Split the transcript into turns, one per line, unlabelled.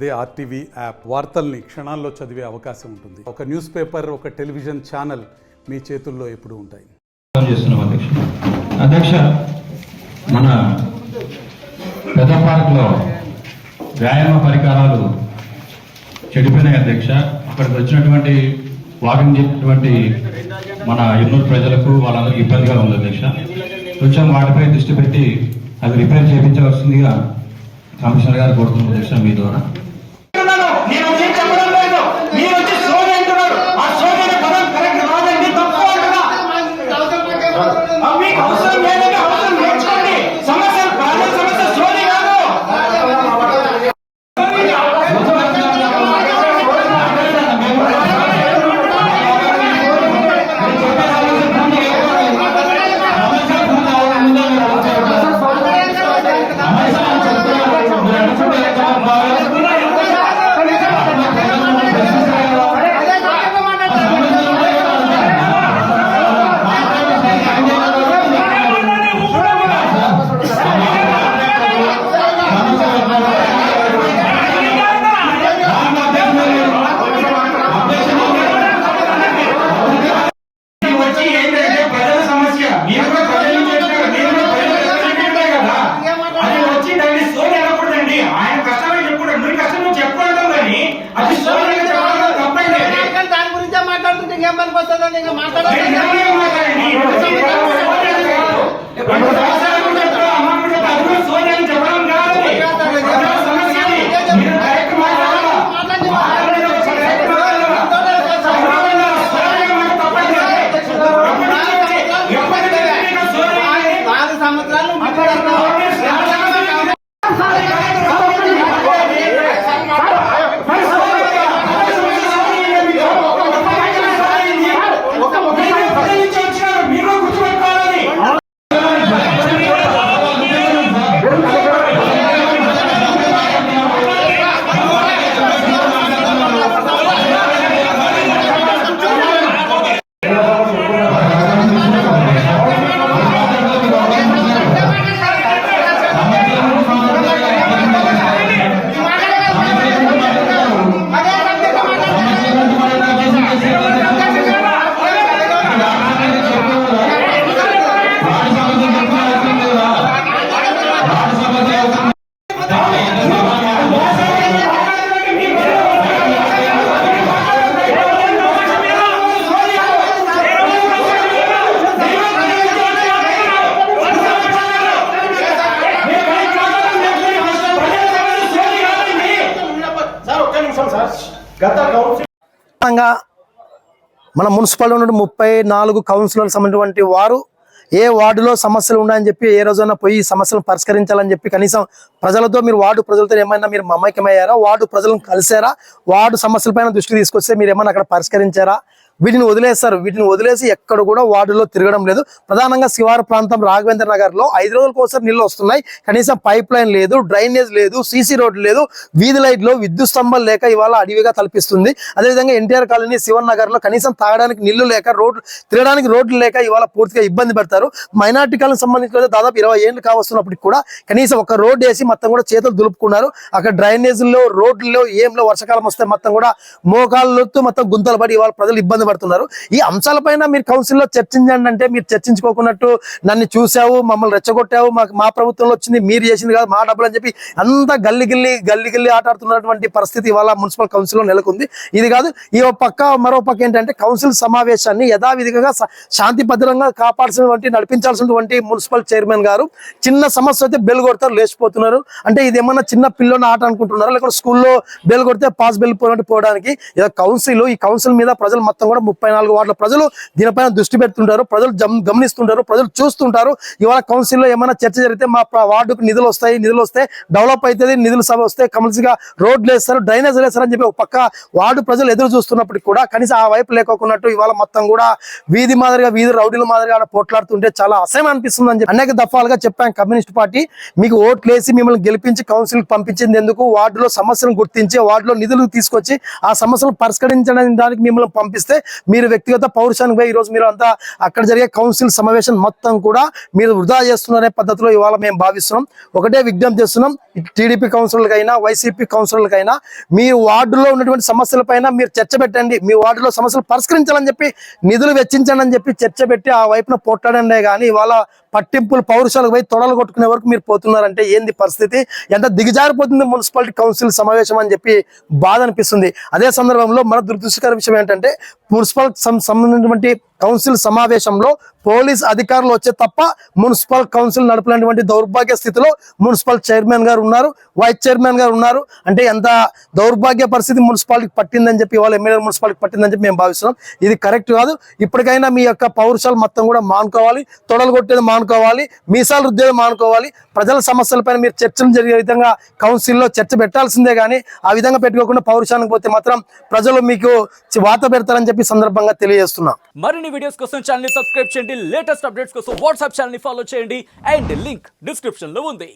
అదే RTV app వార్తల్ని క్షణాల్లో చదివే అవకాశం ఉంటుంది. ఒక న్యూస్ పేపర్, ఒక టెలివిజన్ ఛానల్ మీ చేతుల్లో ఎప్పుడూ ఉంటాయి.
అధ్యక్ష, మన పెద్ద పార్క్లో వ్యాయామ పరికరాలు చెడిపోయినాయి అధ్యక్ష. అక్కడికి వచ్చినటువంటి వాకింగ్ చేసినటువంటి మన ఎన్నూరు ప్రజలకు వాళ్ళందరికీ ఇబ్బందిగా ఉంది అధ్యక్ష. కొంచెం వాటిపై దృష్టి పెట్టి అది రిపేర్ చేయించవలసిందిగా కమిషనర్ గారు కోరుతున్నారు అధ్యక్ష మీ ద్వారా.
మన మున్సిపల్ నుండి 34 కౌన్సిలర్లు సంబంధించినటువంటి వారు ఏ వార్డులో సమస్యలు ఉన్నాయని చెప్పి ఏ రోజైనా పోయి సమస్యలను పరిష్కరించాలని చెప్పి కనీసం ప్రజలతో మీరు వార్డు ప్రజలతో ఏమైనా మీరు మమైక్యమయ్యారా? వార్డు ప్రజలను కలిసారా? వార్డు సమస్యలపైన దృష్టి తీసుకొస్తే మీరు ఏమైనా అక్కడ పరిష్కరించారా? వీటిని వదిలేస్తారు. వీటిని వదిలేసి ఎక్కడ కూడా వార్డులో తిరగడం లేదు. ప్రధానంగా శివారు ప్రాంతం రాఘవేంద్ర నగర్ లో 5 రోజులకోసారి నీళ్లు వస్తున్నాయి. కనీసం పైప్ లైన్ లేదు, డ్రైనేజ్ లేదు, సీసీ రోడ్డు లేదు, వీధి లైట్లు, విద్యుత్ స్తంభాలు లేక ఇవాళ అడవిగా తలపిస్తుంది. అదేవిధంగా ఎన్టీఆర్ కాలనీ శివన్ నగర్ లో కనీసం తాగడానికి నీళ్లు లేక, తిరగడానికి రోడ్లు లేక ఇవాళ పూర్తిగా ఇబ్బంది పడతారు. మైనార్టీ కాలం సంబంధించిన దాదాపు 20 ఏళ్ళు కావస్తున్నప్పటికి కూడా కనీసం ఒక రోడ్డు వేసి మొత్తం కూడా చేతులు దులుపుకున్నారు. అక్కడ డ్రైనేజీల్లో, రోడ్లలో ఏంలో వర్షాకాలం వస్తే మొత్తం కూడా మోకాళ్ళతో మొత్తం గుంతలు పడి ఇవాళ ప్రజలు ఇబ్బంది పడుతున్నారు. ఈ అంశాలపైన మీరు కౌన్సిల్లో చర్చించండి అంటే మీరు చర్చించుకోకున్నట్టు నన్ను చూసావు, మమ్మల్ని రెచ్చగొట్టావు, మా ప్రభుత్వంలో వచ్చింది మీరు చేసింది కాదు, మా డబ్బులు అని చెప్పి అంతా గల్లి ఆటాడుతున్నటువంటి పరిస్థితి ఇవాళ మున్సిపల్ కౌన్సిల్లో నెలకొంది. ఇది కాదు, ఈ పక్క మరో పక్క ఏంటంటే కౌన్సిల్ సమావేశాన్ని యథావిధిగా శాంతి భద్రంగా నడిపించాల్సినటువంటి మున్సిపల్ చైర్మన్ గారు చిన్న సమస్య అయితే బెల్ కొడతారు, లేచిపోతున్నారు. అంటే ఇది ఏమన్నా చిన్న పిల్లని ఆట అనుకుంటున్నారు, లేకపోతే స్కూల్లో బెల్ కొడితే పాస్ బెల్ పోవడానికి కౌన్సిల్. ఈ కౌన్సిల్ మీద ప్రజలు మొత్తం కూడా 34 వార్డుల ప్రజలు దీనిపైన దృష్టి పెడుతుంటారు, ప్రజలు గమనిస్తుంటారు, ప్రజలు చూస్తుంటారు. ఇవాళ కౌన్సిల్లో ఏమైనా చర్చ జరిగితే మా వార్డుకు నిధులు వస్తే డెవలప్ అవుతుంది, నిధులు వస్తే కమల్సిగా రోడ్లు వేస్తారు, డ్రైనేజ్ వేస్తారు అని చెప్పి ఒక పక్క వార్డు ప్రజలు ఎదురు చూస్తున్నప్పటికీ కూడా కనీసం ఆ వైపు లేకోకున్నట్టు ఇవాళ మొత్తం కూడా వీధి రౌడీల మాదిరిగా పోట్లాడుతుంటే చాలా అసహ్యం అనిపిస్తుంది అని చెప్పి అనేక దఫాలుగా చెప్పాం. కమ్యూనిస్ట్ పార్టీ మీకు ఓట్లేసి మిమ్మల్ని గెలిపించి కౌన్సిల్ పంపించింది ఎందుకు? వార్డులో సమస్యలను గుర్తించి వార్డులో నిధులు తీసుకొచ్చి ఆ సమస్యలను పరిష్కరించడానికి మిమ్మల్ని పంపిస్తే మీరు వ్యక్తిగత పౌరుషానికి పోయి ఈరోజు మీరు అంతా అక్కడ జరిగే కౌన్సిల్ సమావేశం మొత్తం కూడా మీరు వృధా చేస్తున్నారనే పద్ధతిలో ఇవాళ మేము భావిస్తున్నాం. ఒకటే విజ్ఞప్తి చేస్తున్నాం, టీడీపీ కౌన్సిలర్లకైనా వైసీపీ కౌన్సిలర్లకైనా మీ వార్డులో ఉన్నటువంటి సమస్యలపైన మీరు చర్చ పెట్టండి, మీ వార్డులో సమస్యలు పరిష్కరించాలని చెప్పి నిధులు వెచ్చించండి అని చెప్పి చర్చ పెట్టి ఆ వైపున పొట్టడండే కానీ ఇవాళ పట్టింపులు పౌరుషాలకు పోయి తొడలు కొట్టుకునే వరకు మీరు పోతున్నారంటే ఏంది పరిస్థితి? ఎంత దిగజారిపోతుంది మున్సిపాలిటీ కౌన్సిల్ సమావేశం అని చెప్పి బాధ అనిపిస్తుంది. అదే సందర్భంలో మన దురదృష్టకర విషయం ఏంటంటే మున్సిపల్ సంబంధించినటువంటి కౌన్సిల్ సమావేశంలో పోలీస్ అధికారులు వచ్చే తప్ప మున్సిపల్ కౌన్సిల్ నడపలేనటువంటి దౌర్భాగ్య స్థితిలో మున్సిపల్ చైర్మన్ గారు ఉన్నారు, వైస్ చైర్మన్ గారు ఉన్నారు. అంటే ఎంత దౌర్భాగ్య పరిస్థితి మున్సిపాలిటీకి పట్టిందని చెప్పి వాళ్ళ ఎమ్మెల్యే మున్సిపాలిటీకి పట్టిందని చెప్పి మేము భావిస్తున్నాం. ఇది కరెక్ట్ కాదు. ఇప్పటికైనా మీ యొక్క పౌరుషాలు మొత్తం కూడా మానుకోవాలి, తొడలు కొట్టేది మానుకోవాలి, మీసాలు రుద్దేది మానుకోవాలి. ప్రజల సమస్యలపైన మీరు చర్చలు జరిగే విధంగా కౌన్సిల్లో చర్చ పెట్టాల్సిందే కానీ ఆ విధంగా పెట్టుకోకుండా పౌరుషానికి పోతే మాత్రం ప్రజలు మీకు వాత పెడతారని చెప్పి సందర్భంగా తెలియజేస్తున్నాం.
మరిన్ని వీడియోస్ కోసం ఛానల్ ని సబ్స్క్రైబ్ చేయండి, లేటెస్ట్ అప్డేట్స్ కోసం వాట్సాప్ ఛానల్ ని ఫాలో చేయండి అండ్ లింక్ డిస్క్రిప్షన్ లో ఉంది.